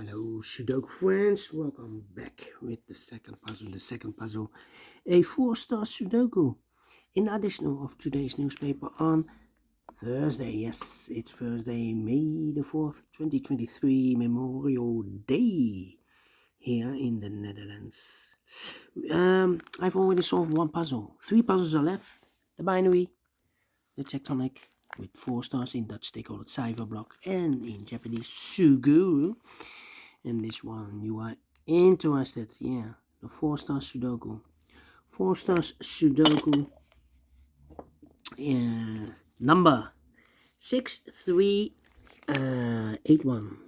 Hello Sudoku friends, welcome back with the second puzzle, a 4-star Sudoku in addition of today's newspaper on Thursday. Yes, it's Thursday, May the 4th, 2023, Memorial Day here in the Netherlands. I've already solved one puzzle. 3 puzzles are left. The binary, the tectonic with 4 stars, in Dutch they call it cyberblock, and in Japanese Suguru. And this one you are interested, yeah, the 4-star Sudoku. 4 stars Sudoku, number 6381.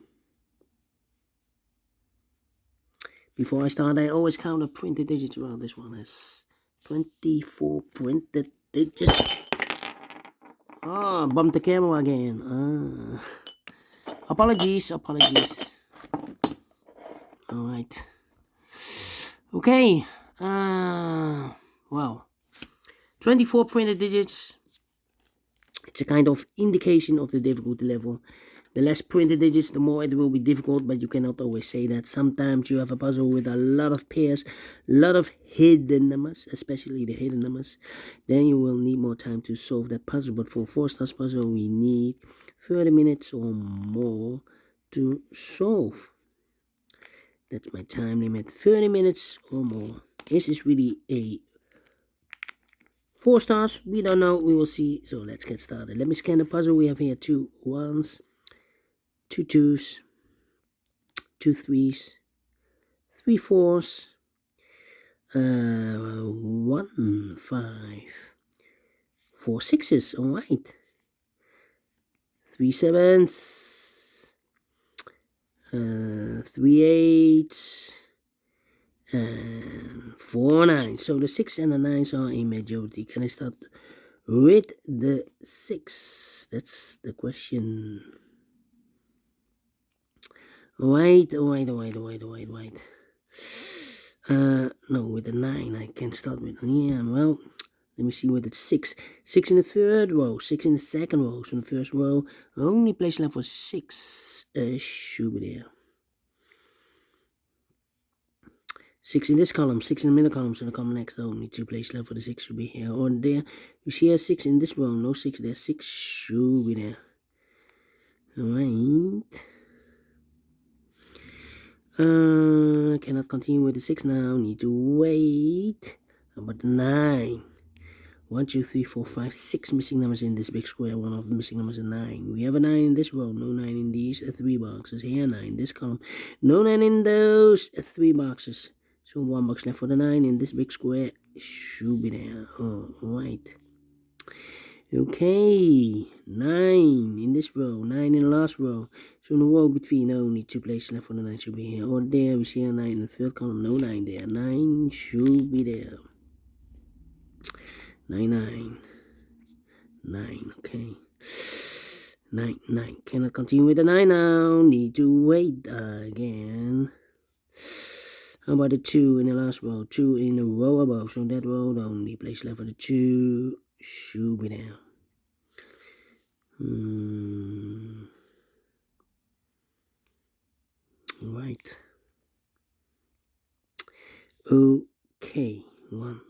Before I start, I always count the printed digits. Well, this one has 24 printed digits. Bumped the camera again. Apologies. Alright. Okay. Well, 24 printed digits. It's a kind of indication of the difficulty level. The less printed digits, the more it will be difficult, but you cannot always say that. Sometimes you have a puzzle with a lot of pairs, a lot of hidden numbers, especially the hidden numbers. Then you will need more time to solve that puzzle. But for a 4-star puzzle, we need 30 minutes or more to solve. That's my time limit, 30 minutes or more. This is really a 4 stars. We don't know, we will see. So let's get started. Let me scan the puzzle. We have here 2 1s, 2 2s, 2 3s, 3 4s, 1 5, 4 6s. All right, 3 7s, 3 8s, and 4 9s. So the 6 and the 9s are a majority. Can I start with the 6? That's the question. Wait. No, with the 9 I can start with. Yeah, well, let me see with the 6. 6 in the third row, 6 in the second row. So in the first row, only place left for 6 should be there. 6 in this column, 6 in the middle column, so the column next, only 2 places left for the 6 should be here or there. You see here 6 in this row, no 6 there, 6 should be there. Alright. Cannot continue with the 6 now, need to wait. How about the 9? 1, 2, 3, 4, 5, 6 missing numbers in this big square. One of the missing numbers is 9. We have a 9 in this row, no 9 in these 3 boxes. Here 9 in this column, no 9 in those 3 boxes. So 1 box left for the 9 in this big square. Should be there. Alright. Okay. 9 in this row. 9 in the last row. So in the row between, only 2 places left for the 9 should be here. Or there, we see a 9 in the third column. No 9 there. 9 should be there. 9. Okay. 9. Cannot continue with the 9 now. Need to wait again. How about the 2 in the last row? 2 in the row above. So that row, the only place left for the 2 should be there. Right. Okay. 1.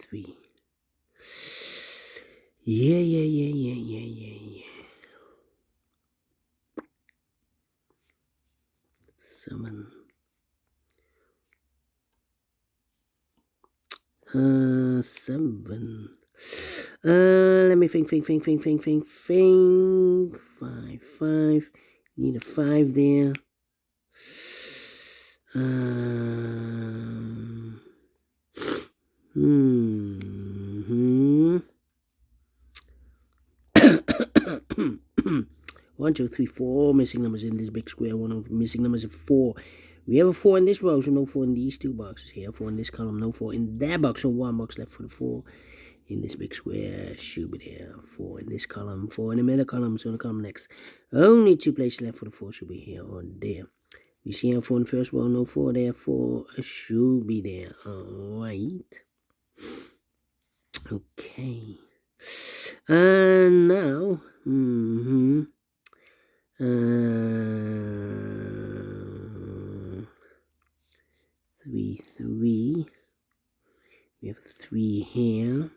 3. Yeah. 7. 7. Let me think. 5. Need a 5 there. 1, 2, 3, 4 missing numbers in this big square. One of the missing numbers is 4. We have a 4 in this row, so no 4 in these 2 boxes here. 4 in this column, no 4 in that box. So 1 box left for the 4 in this big square. Should be there. 4 in this column, 4 in the middle column, so the column next. Only 2 places left for the 4 should be here or there. We see a 4 in the first row, no 4 there. 4 should be there. Alright. Okay. And now, 3, 3. We have 3 here,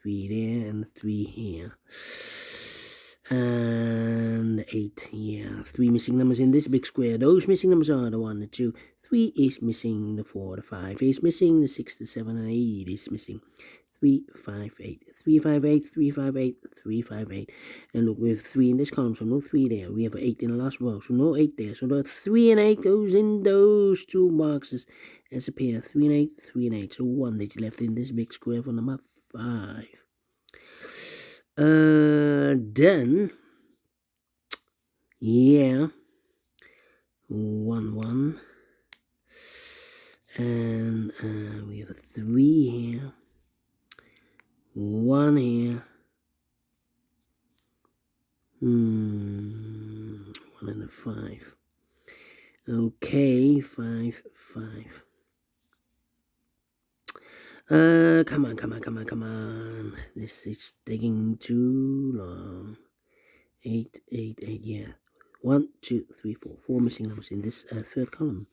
3 there, and 3 here. And 8, yeah. 3 missing numbers in this big square. Those missing numbers are the 1, the 2, 3 is missing, the 4, the 5 is missing, the 6, the 7, and 8 is missing. 3, 5, 8, 3, 5, 8, 3, 5, 8, 3, 5, 8. And look, we have 3 in this column, so no 3 there. We have 8 in the last row, so no 8 there. So the 3 and 8 goes in those 2 boxes as a pair. 3 and 8, 3 and 8. So 1 digit left in this big square for number 5. Then, yeah, 1, 1. And we have a 3 here. 1 here. 1 and a 5. Okay, 5, 5. Come on. This is taking too long. 8, 8, 8, yeah. 1, 2, 3, 4. 4 missing numbers in this third column.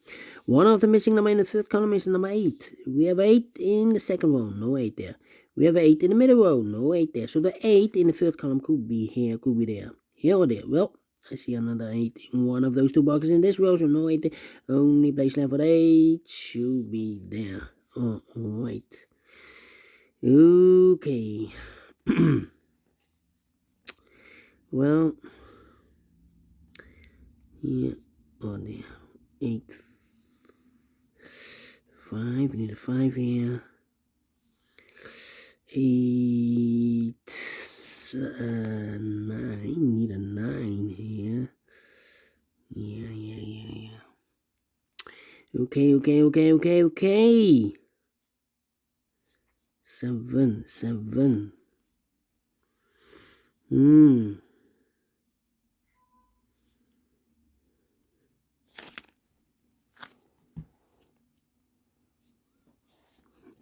One of the missing number in the third column is number 8. We have 8 in the second row, no 8 there. We have 8 in the middle row, no 8 there. So the 8 in the third column could be here, could be there. Here or there. Well, I see another 8 in one of those 2 boxes in this row, so no 8 there. Only place left for 8 should be there. Oh, alright. Okay. Well, here or there. 8, 5. We need a 5 here. 8, 9. Need a 9 here. Yeah. Okay. 7.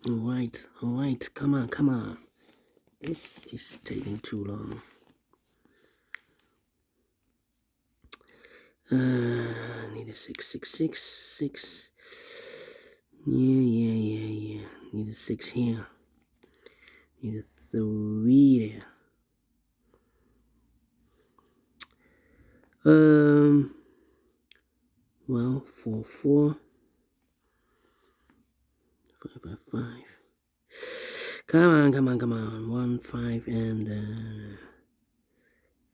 Alright, come on. This is taking too long. Need a 6. Yeah. Need a 6 here. Need a 3 there. Well, 4, 4. 5, 5. Come on. 1, 5, and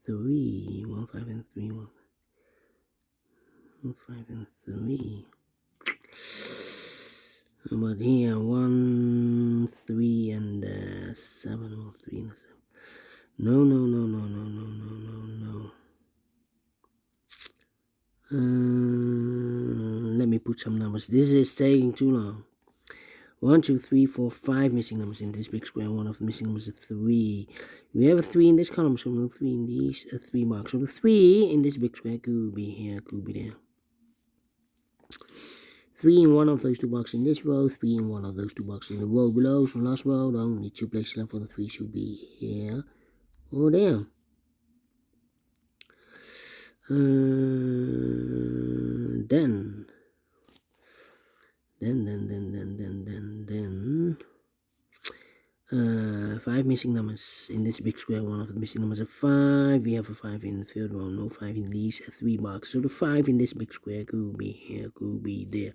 3. 1, 5, and 3. 1, 5, and 3. How about here? 1, 3, and 7. 1, 3, and 7. No. Let me put some numbers. This is taking too long. 1, 2, 3, 4, 5 missing numbers in this big square. One of the missing numbers is 3. We have a 3 in this column, so no 3 in these 3 marks. So the 3 in this big square could be here, could be there. 3 in one of those 2 boxes in this row, 3 in one of those 2 boxes in the row below. So last row, the only 2 places left for the 3 should be here or there. Then 5 missing numbers in this big square. One of the missing numbers is 5. We have a 5 in the third row, no 5 in these 3 boxes. So the 5 in this big square could be here, could be there.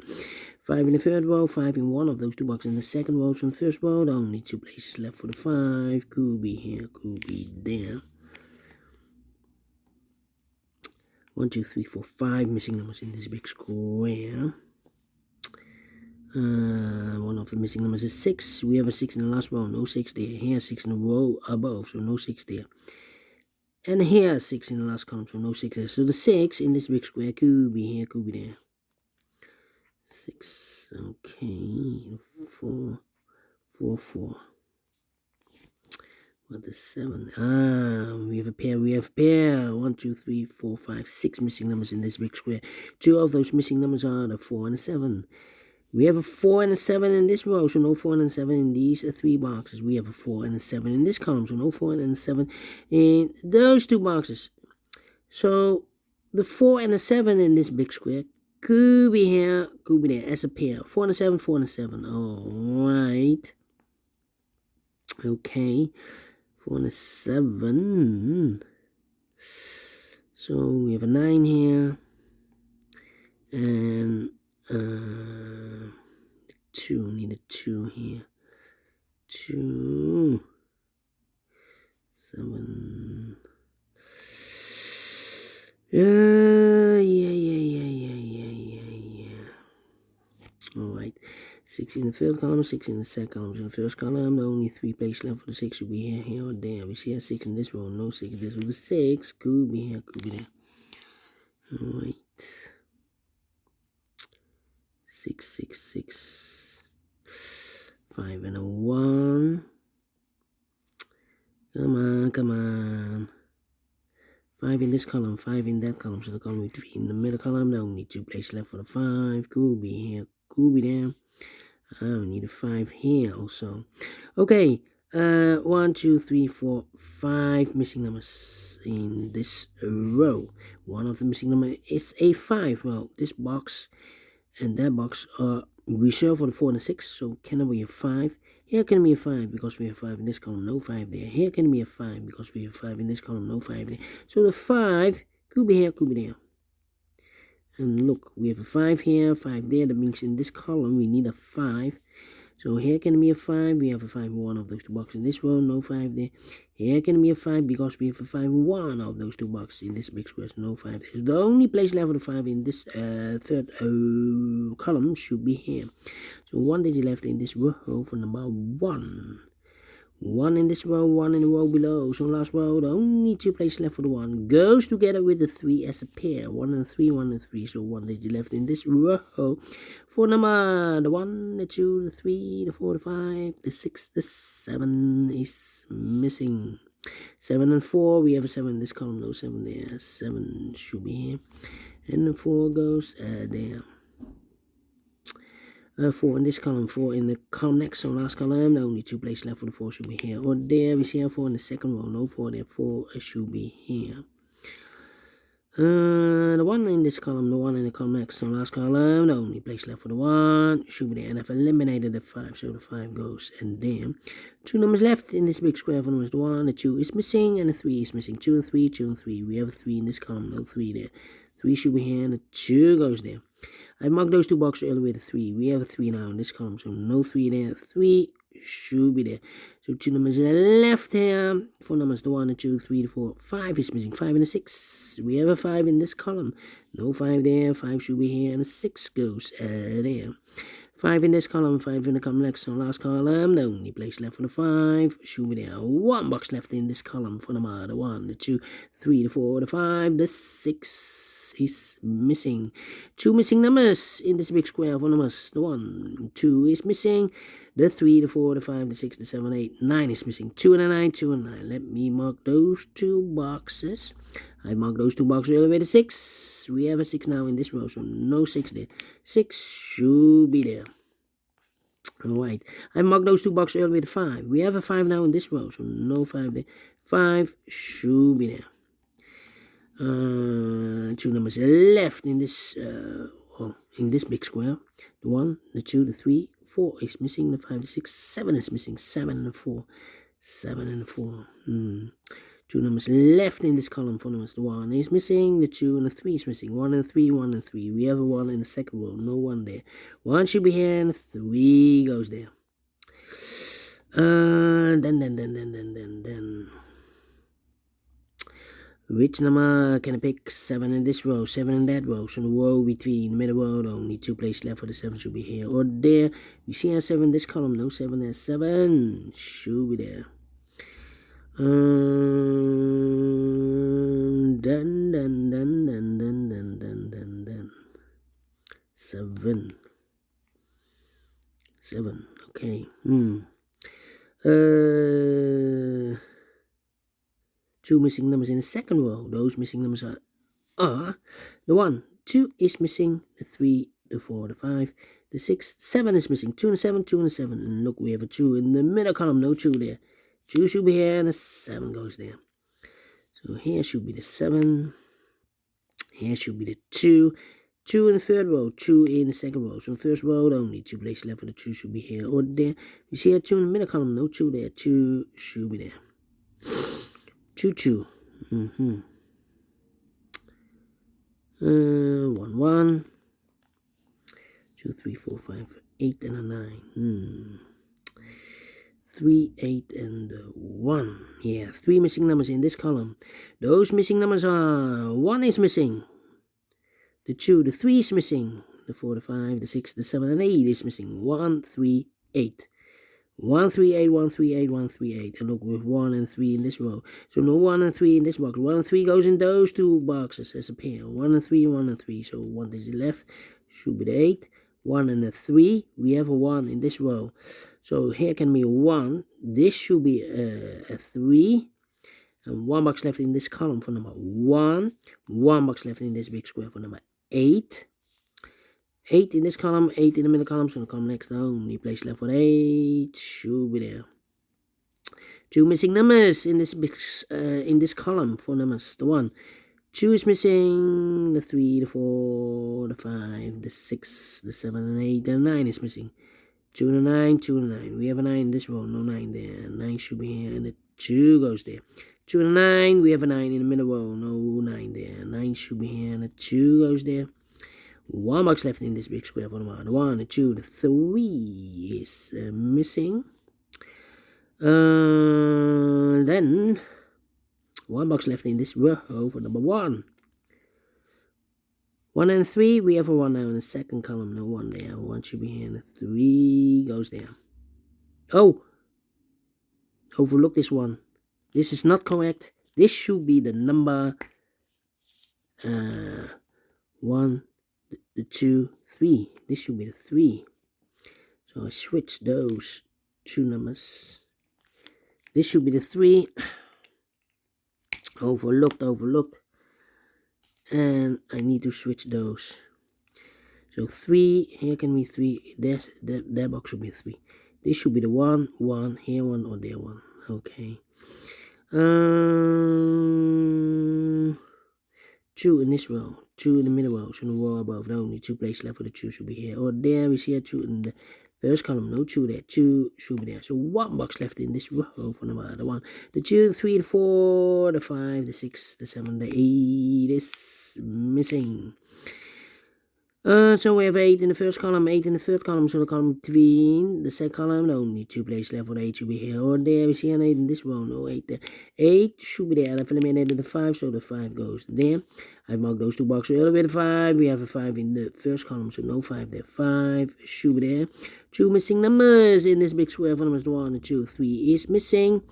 5 in the third row, 5 in one of those 2 boxes in the second row. So in the first row, the only 2 places left for the 5 could be here, could be there. 1, 2, 3, 4, 5 missing numbers in this big square. One of the missing numbers is 6. We have a 6 in the last row, no 6 there. Here 6 in the row above, so no 6 there. And here 6 in the last column, so no 6 there. So the 6 in this big square could be here, could be there. 6, okay. 4. What the 7? We have a pair. 1, 2, 3, 4, 5, 6 missing numbers in this big square. 2 of those missing numbers are the 4 and the 7. We have a 4 and a 7 in this row, so no 4 and a 7 in these 3 boxes. We have a 4 and a 7 in this column, so no 4 and a 7 in those 2 boxes. So the 4 and a 7 in this big square could be here, could be there as a pair. 4 and a 7, 4 and a 7. Alright. Okay. 4 and a 7. So we have a 9 here. And 2, need a 2 here. 2, 7. Yeah. Alright. 6 in the first column, 6 in the second column. So in the first column, the only 3 places left for the 6 should be here or there. We see a 6 in this row, no 6 in this row. The 6 could be here, could be there. Alright. 6, 6, 6. 5 and a 1. Come on. 5 in this column, 5 in that column. So the column with 3 in the middle column. The only 2 places left for the 5. Could be here, could be there. We need a 5 here also. Okay. 1, 2, 3, 4, 5 missing numbers in this row. One of the missing numbers is a 5. Well, this box and that box are reserved for the 4 and the 6, so cannot be a 5. Here can be a 5 because we have 5 in this column, no 5 there. Here can be a 5 because we have 5 in this column, no 5 there. So the 5 could be here, could be there. And look, we have a 5 here, 5 there. That means in this column we need a 5. So here can be a 5. We have a 5 in one of those 2 boxes in this row, no 5 there. Here can be a 5 because we have a 5 in one of those 2 boxes in this big square, so no 5 there. So the only place left for the 5 in this third column should be here. So 1 digit left in this row for number 1. 1 in this row, 1 in the row below. So last row, the only 2 places left for the 1 goes together with the 3 as a pair. 1 and 3, 1 and 3. So 1 digit left in this row for number the 1, the 2, the 3, the 4, the 5, the 6, the 7 is missing. 7 and 4, we have a 7 in this column, no 7 there. 7 should be here. And the 4 goes there. 4 in this column, 4 in the column next, so last column, the only 2 places left for the 4 should be here or there. We see a 4 in the second row, no 4 there, 4 should be here. The 1 in this column, the 1 in the column next, so last column, the only place left for the 1 should be there. And I've eliminated the 5, so the 5 goes and there. 2 numbers left in this big square. For numbers, the 1, the 2 is missing, and the 3 is missing. 2 and 3, 2 and 3. We have a 3 in this column, no 3 there. 3 should be here, and the 2 goes there. I marked those 2 boxes earlier with a 3. We have a 3 now in this column, so no 3 there. 3 should be there. So 2 numbers left here. 4 numbers, the 1, the 2, 3, the 4. 5 is missing. 5 and a 6. We have a 5 in this column. No 5 there. 5 should be here, and a 6 goes there. 5 in this column, 5 in the column next, so last column. The only place left for the 5 should be there. 1 box left in this column for number the 1, the 2, 3, the 4, the 5, the 6. Is missing. 2 missing numbers in this big square for numbers. The 1, 2 is missing. The 3, the 4, the 5, the 6, the 7, 8, 9 is missing. 2 and a 9, 2 and 9. Let me mark those 2 boxes. I marked those 2 boxes earlier with a 6. We have a 6 now in this row, so no 6 there. 6 should be there. Alright. I marked those 2 boxes earlier with a 5. We have a 5 now in this row, so no 5 there. 5 should be there. 2 numbers left in this big square. The 1, the 2, the 3, 4 is missing. The 5, the 6, 7 is missing. 7 and the 4. 7 and the 4. 2 numbers left in this column for numbers. The 1 is missing. The 2 and the 3 is missing. 1 and 3, 1 and 3. We have a 1 in the second row. No 1 there. 1 should be here, and 3 goes there. Then. Which number can I pick? 7 in this row, 7 in that row. So the row between the middle row, the only 2 places left for the 7 should be here or there. We see a 7 in this column, no 7 there. 7 should be there. Then. 7. Okay. 2 missing numbers in the second row. Those missing numbers are the 1, 2 is missing. The 3, the 4, the 5, the 6, 7 is missing. 2 and 7, 2 and 7. And look, we have a 2 in the middle column. No 2 there. 2 should be here, and a 7 goes there. So here should be the 7. Here should be the 2. 2 in the third row, 2 in the second row. So in the first row, only 2 places left for the 2 should be here or there. You see here 2 in the middle column, no 2 there. 2 should be there. 2, 2. 1, 1. 2, 3, 4, 5, 8, and a 9. 3, 8, and 1. Yeah, 3 missing numbers in this column. Those missing numbers are 1 is missing. The 2, the 3 is missing. The 4, the 5, the 6, the 7, and 8 is missing. 1, 3, 8. 1, 3, 8, 1, 3, 8, 1, 3, 8. And look, with 1 and 3 in this row. So no 1 and 3 in this box. 1 and 3 goes in those two boxes as a pair. 1 and 3, 1 and 3. So 1 is left. Should be the 8. 1 and a 3. We have a 1 in this row. So here can be a 1. This should be a 3. And 1 box left in this column for number 1. 1 box left in this big square for number 8. 8 in this column, 8 in the middle column, so the column next only place left for 8 should be there. 2 missing numbers in this column for numbers. The 1, 2 is missing. The 3, the 4, the 5, the 6, the 7, and 8, and 9 is missing. 2 and a 9, 2 and a 9. We have a 9 in this row, no 9 there. 9 should be here, and the 2 goes there. 2 and a 9, we have a 9 in the middle row, no 9 there. 9 should be here, and the 2 goes there. 1 box left in this big square for the 1, the 2, the 3 is missing. Then 1 box left in this row for number 1. 1 and 3, we have a 1 now in the second column, no 1 there. 1 should be here, and the 3 goes there. Oh, overlook this one. This is not correct. This should be the number 1, the 2, 3. This should be the 3. So I switch those 2 numbers. This should be the 3. Overlooked. And I need to switch those. So 3, here can be 3. That box should be 3. This should be the 1, 1, here 1, or there 1. Okay. 2 in this row, 2 in the middle row, so the row above, the only 2 places left for the 2 should be here or there. We see a 2 in the first column, no 2 there, 2 should be there. So 1 box left in this row for number 1. The 2, the 3, the 4, the 5, the 6, the 7, the 8 is missing. So we have 8 in the first column, 8 in the third column, so the column between the second column, only 2 places left for the 8 should be here or there. We see an 8 in this row, no 8 there. 8 should be there. I've eliminated the 5, so the 5 goes there. I marked those 2 boxes earlier with a 5. We have a 5 in the first column, so no 5 there. 5 should be there. 2 missing numbers in this big square for numbers 1 and 2. 3 is missing.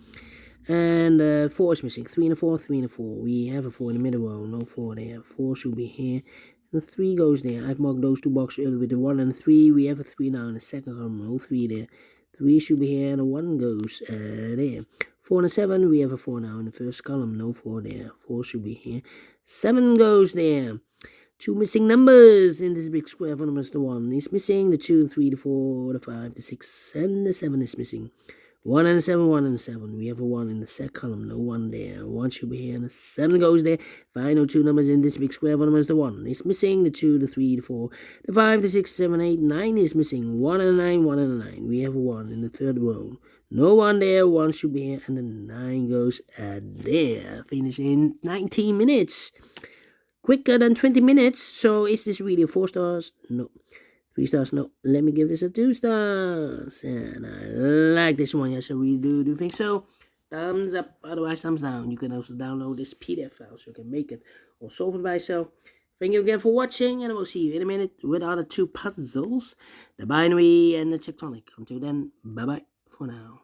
And 4 is missing. 3 and a 4, 3 and a 4. We have a 4 in the middle row, no 4 there. 4 should be here. The 3 goes there. I've marked those 2 boxes earlier with the 1 and the 3. We have a 3 now in the second column. No 3 there. 3 should be here and a 1 goes there. 4 and a 7. We have a 4 now in the first column. No 4 there. 4 should be here. 7 goes there. 2 missing numbers in this big square for numbers. The 1 is missing. The 2, the 3, the 4, the 5, the 6, and the 7 is missing. 1 and a 7, 1 and a 7. We have a 1 in the second column, no 1 there. 1 should be here, and the 7 goes there. Final 2 numbers in this big square for numbers. The 1 is missing. The 2, the 3, the 4, the 5, the 6, 7, 8, 9 is missing. 1 and a 9, 1 and a 9. We have a 1 in the third row. No 1 there. 1 should be here, and the 9 goes there. Finish in 19 minutes. Quicker than 20 minutes. So is this really 4 stars? No. 3 stars, no. Let me give this a 2 stars. And I like this one. Yes, I really do think so. Thumbs up, otherwise thumbs down. You can also download this PDF file so you can make it or solve it by yourself. Thank you again for watching, and I will see you in a minute with other 2 puzzles, the binary and the tectonic. Until then, bye-bye for now.